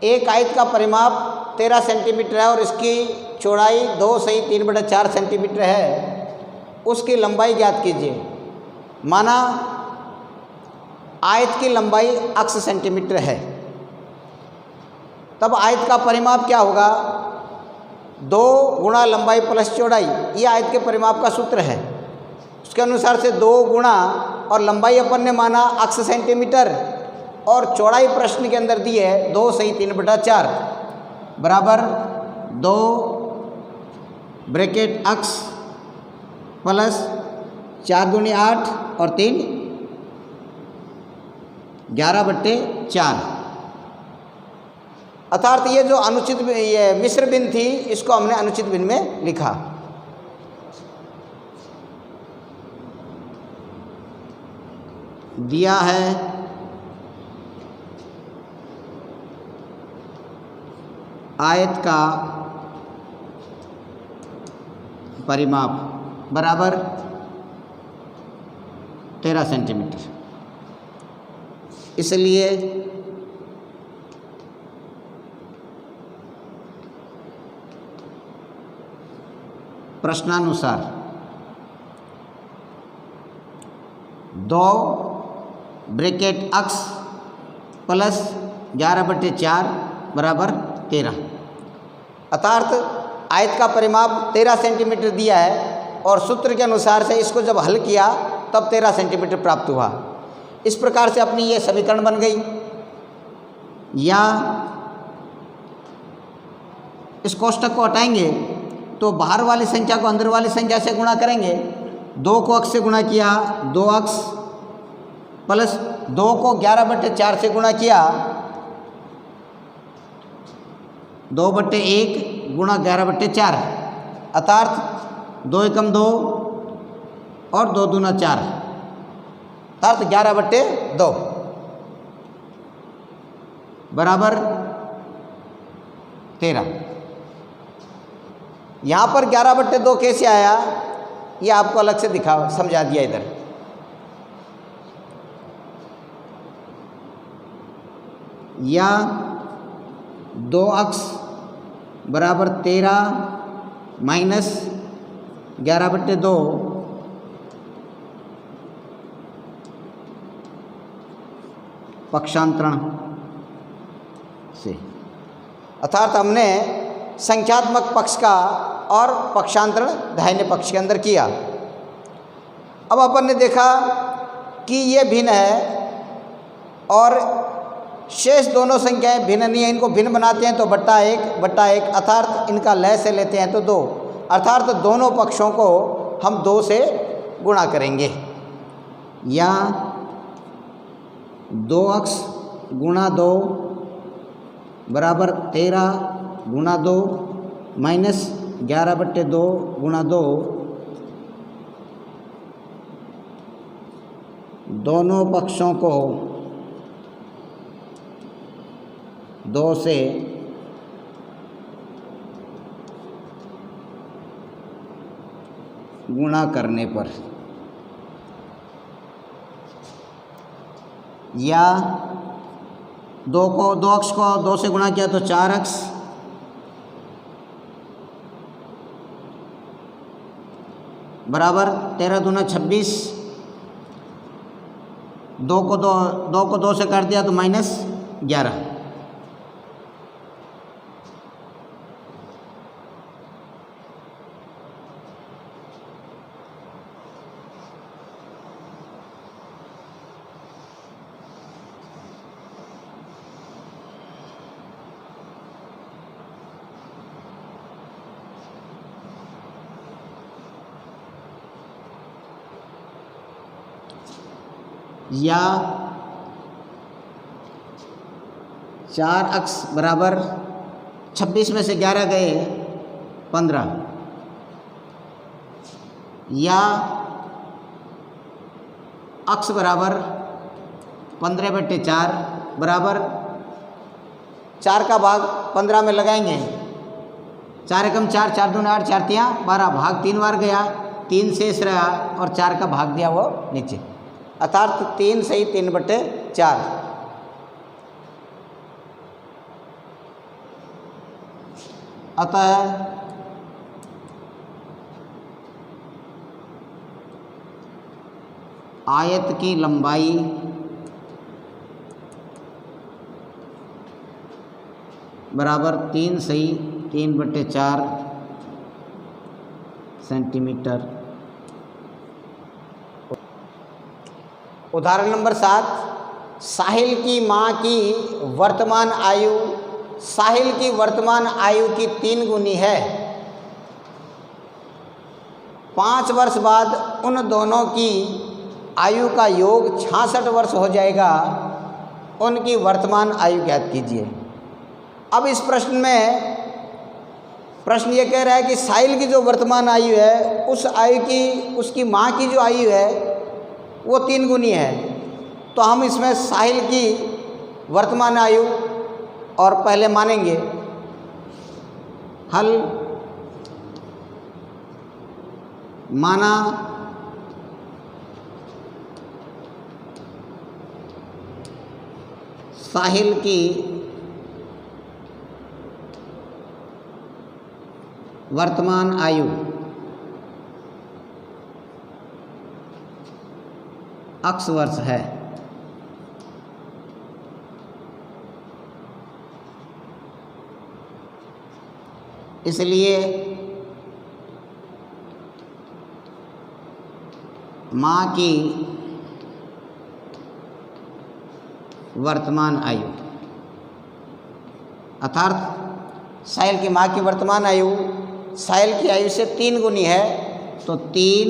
एक आयत का परिमाप 13 सेंटीमीटर है और इसकी चौड़ाई 2 सही 3/4 सेंटीमीटर है, उसकी लंबाई ज्ञात कीजिए। माना आयत की लंबाई अक्ष सेंटीमीटर है, तब आयत का परिमाप क्या होगा? 2 गुणा लंबाई प्लस चौड़ाई, ये आयत के परिमाप का सूत्र है। उसके अनुसार से 2 गुणा और लंबाई अपन ने माना अक्ष सेंटीमीटर और चौड़ाई प्रश्न के अंदर दी है 2 सही 3/4 बराबर 2 ब्रैकेट अक्ष प्लस 4 दूनी 8 और 3 11/4। अर्थात ये जो अनुचित ये मिश्र भिन्न थी, इसको हमने अनुचित भिन्न में लिखा। दिया है आयत का परिमाप बराबर 13 सेंटीमीटर, इसलिए प्रश्नानुसार 2 ब्रैकेट अक्ष प्लस 11/4 बराबर 13। अर्थात आयत का परिमाप 13 सेंटीमीटर दिया है और सूत्र के अनुसार से इसको जब हल किया तब 13 सेंटीमीटर प्राप्त हुआ। इस प्रकार से अपनी ये समीकरण बन गई। या इस कोष्टक को हटाएंगे तो बाहर वाली संख्या को अंदर वाली संख्या से गुणा करेंगे। 2 को अक्ष से गुणा किया 2 अक्ष प्लस 2 को 11/4 से गुणा किया 2/1 गुणा 11/4, अर्थात 2 एकम 2 और 2 दूना 4, अर्थात 11/2 बराबर 13। यहाँ पर 11/2 कैसे आया, ये आपको अलग से समझा दिया इधर। या 2 अक्ष बराबर 13 माइनस 11/2 पक्षांतरण से, अर्थात हमने संख्यात्मक पक्ष का और पक्षांतरण दाहिने पक्ष के अंदर किया। अब अपन ने देखा कि ये भिन्न है और शेष दोनों संख्याएं भिन्न नहीं है, इनको भिन्न बनाते हैं तो बट्टा 1 अर्थात इनका लय से लेते हैं तो 2, अर्थात दोनों पक्षों को हम 2 से गुणा करेंगे। या 2 अक्ष गुणा 2 बराबर 13 गुणा 2 माइनस 11/2 गुणा 2, दोनों पक्षों को 2 से गुणा करने पर। या 2 अक्ष को 2 से गुणा किया तो 4 अक्ष बराबर 13 दूना 26, 2 को 2 से काट दिया तो माइनस 11। या 4 अक्ष बराबर 26 में से 11 गए 15। या अक्ष बराबर 15/4 बराबर 4 का भाग 15 में लगाएंगे, 4 एकम 4, 4 दूना 8, 4 तियाँ 12, भाग 3 बार गया, 3 शेष रहा और 4 का भाग दिया वो नीचे, अर्थात 3 सही 3/4। अतः आयत की लंबाई बराबर 3/4 सेंटीमीटर। उदाहरण नंबर 7, साहिल की माँ की वर्तमान आयु साहिल की वर्तमान आयु की 3 गुनी है। 5 वर्ष बाद उन दोनों की आयु का योग 66 वर्ष हो जाएगा। उनकी वर्तमान आयु ज्ञात कीजिए। अब इस प्रश्न में प्रश्न ये कह रहा है कि साहिल की जो वर्तमान आयु है उस आयु की उसकी माँ की जो आयु है वो 3 गुनी है। तो हम इसमें साहिल की वर्तमान आयु और पहले मानेंगे हल माना साहिल की वर्तमान आयु x वर्ष है। इसलिए माँ की वर्तमान आयु अर्थात साहिल की माँ की वर्तमान आयु साहिल की आयु से 3 गुनी है। तो 3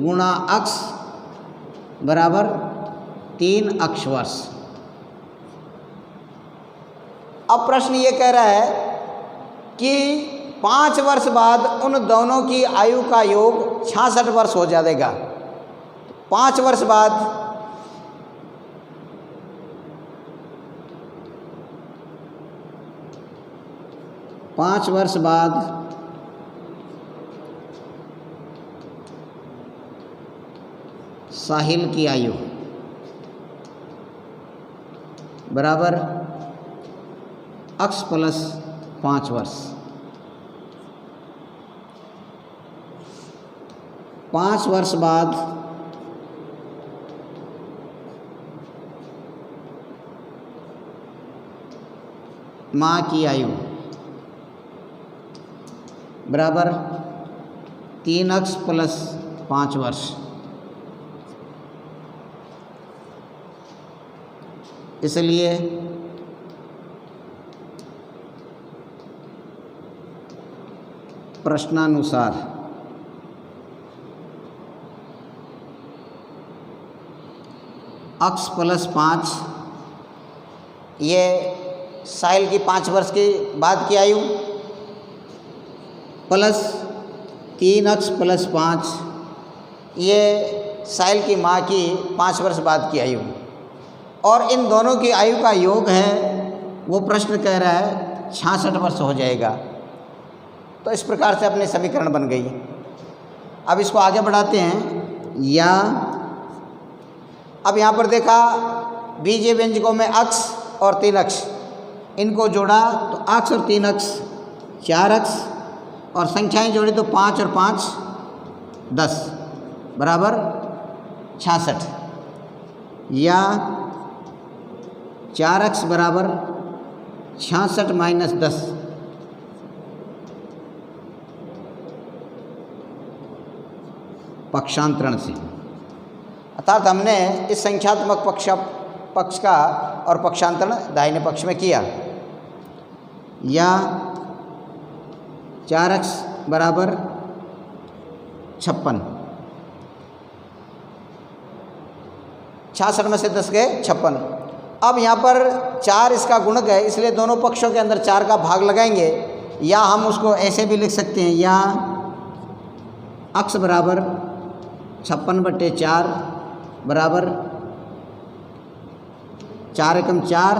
गुणा x बराबर 3 अक्ष वर्ष। अब प्रश्न ये कह रहा है कि 5 वर्ष बाद उन दोनों की आयु का योग 66 वर्ष हो जाएगा। 5 वर्ष बाद साहिल की आयु बराबर x प्लस 5 वर्ष। 5 वर्ष बाद माँ की आयु बराबर 3x प्लस 5 वर्ष। इसलिए प्रश्नानुसार x प्लस 5 ये साहिल की 5 वर्ष के बाद की आयु प्लस 3x प्लस 5 ये साहिल की माँ की 5 वर्ष बाद की आयु और इन दोनों की आयु का योग है वो प्रश्न कह रहा है 66 वर्ष हो जाएगा। तो इस प्रकार से अपनी समीकरण बन गई। अब इसको आगे बढ़ाते हैं। या अब यहाँ पर देखा बीजीय व्यंजकों में अक्ष और 3 अक्ष इनको जोड़ा तो अक्ष और 3 अक्ष 4 अक्ष और संख्याएं जोड़ी तो 5 और 5 10 बराबर 66। या 4x बराबर 66 माइनस 10 पक्षांतरण से। अर्थात हमने इस संख्यात्मक पक्ष का और पक्षांतरण दाहिने पक्ष में किया। या 4x बराबर 56 66 में से 10 गए 56। अब यहाँ पर 4 इसका गुणक है इसलिए दोनों पक्षों के अंदर 4 का भाग लगाएंगे। या हम उसको ऐसे भी लिख सकते हैं या x बराबर 56/4 बराबर 4 एकम 4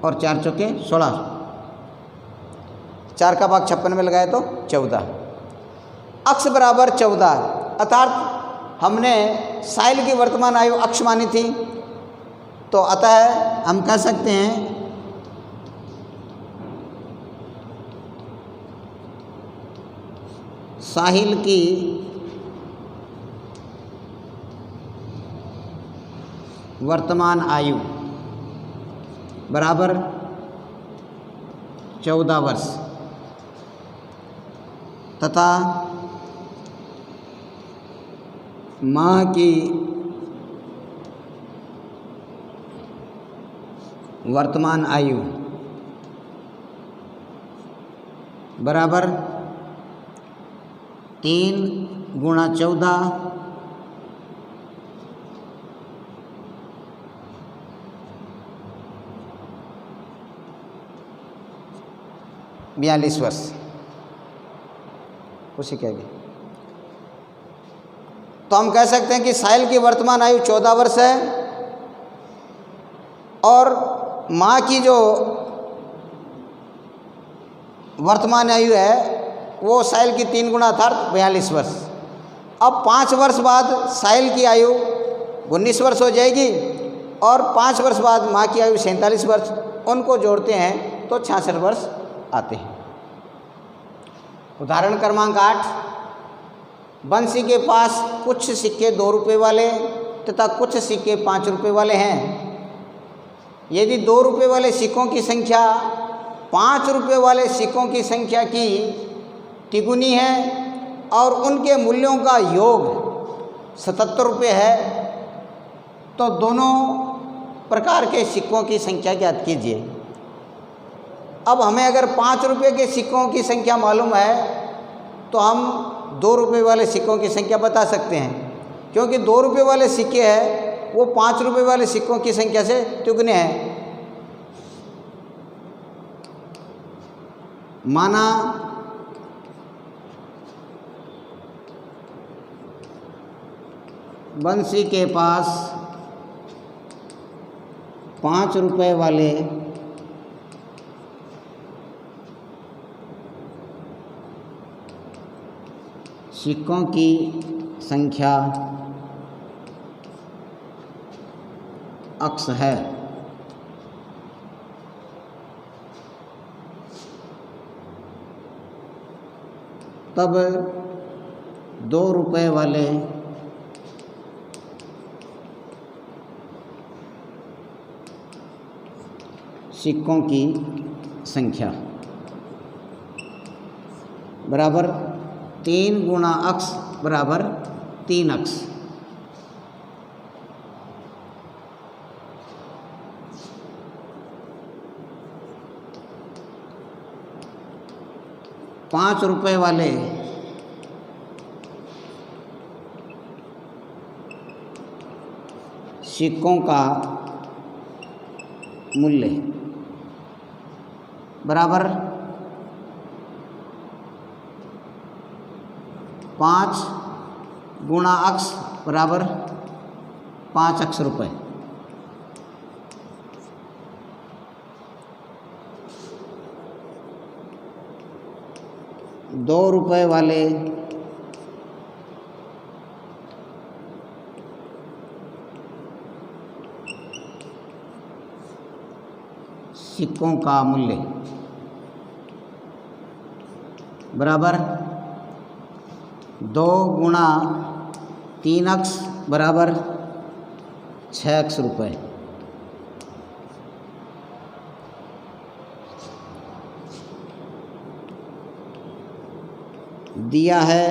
और 4 चौके 16। 4 का भाग 56 में लगाए तो 14। x बराबर 14 अर्थात हमने साहिल की वर्तमान आयु अक्ष मानी थी। तो अतः हम कह सकते हैं साहिल की वर्तमान आयु बराबर 14 वर्ष तथा माँ की वर्तमान आयु बराबर 3 गुणा 14 42 वर्ष। उसी क्या तो हम कह सकते हैं कि साहिल की वर्तमान आयु 14 वर्ष है और माँ की जो वर्तमान आयु है वो साहिल की 3 गुना अर्थात 42 वर्ष। अब 5 वर्ष बाद साहिल की आयु 19 वर्ष हो जाएगी और 5 वर्ष बाद माँ की आयु 47 वर्ष, उनको जोड़ते हैं तो 66 वर्ष आते हैं। उदाहरण क्रमांक 8, बंसी के पास कुछ सिक्के 2 रुपये वाले तथा कुछ सिक्के 5 रुपये वाले हैं। यदि 2 रुपये वाले सिक्कों की संख्या 5 रुपये वाले सिक्कों की संख्या की तिगुनी है और उनके मूल्यों का योग 77 रुपये है तो दोनों प्रकार के सिक्कों की संख्या ज्ञात कीजिए। अब हमें अगर 5 रुपये के सिक्कों की संख्या मालूम है तो हम 2 रुपये वाले सिक्कों की संख्या बता सकते हैं, क्योंकि 2 रुपये वाले सिक्के हैं वो 5 रुपये वाले सिक्कों की संख्या से तिगुने हैं। माना बंसी के पास 5 रुपये वाले सिक्कों की संख्या x है, तब 2 रुपये वाले सिक्कों की संख्या बराबर 3 गुणा x बराबर 3x। पाँच रुपये वाले सिक्कों का मूल्य बराबर 5 गुणा x बराबर 5x रुपये। दो रुपये वाले सिक्कों का मूल्य बराबर 2 गुणा 3x बराबर 6x रुपये। दिया है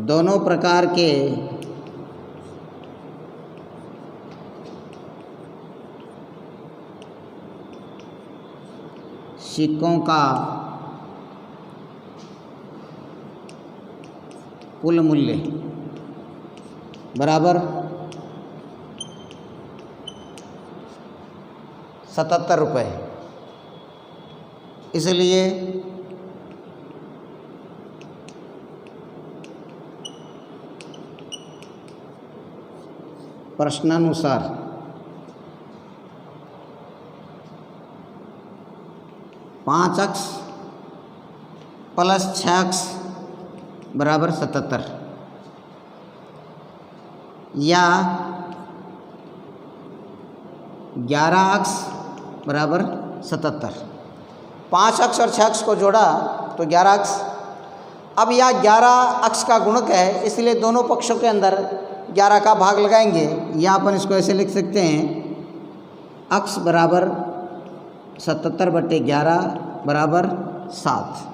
दोनों प्रकार के सिक्कों का कुल मूल्य बराबर 77 रुपये। इसलिए प्रश्नानुसार पाँच x प्लस 6x बराबर 77 या 11x बराबर 77 5 अक्ष और 6 अक्ष को जोड़ा तो 11 अक्ष। अब यह 11 अक्ष का गुणक है, इसलिए दोनों पक्षों के अंदर 11 का भाग लगाएंगे। यहाँ अपन इसको ऐसे लिख सकते हैं, अक्ष बराबर 77/11 बराबर 7।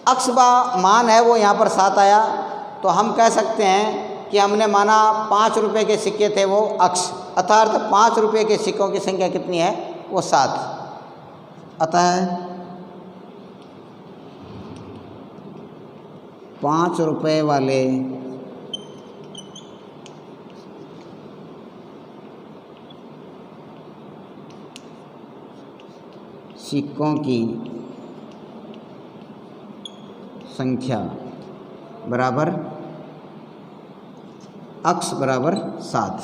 अक्ष का मान है वो यहाँ पर 7 आया, तो हम कह सकते हैं कि हमने माना 5 रुपये के सिक्के थे वो अक्ष, अर्थात 5 रुपये के सिक्कों की संख्या कितनी है, वो 7। अतः 5 रुपये वाले सिक्कों की संख्या बराबर अक्ष बराबर 7।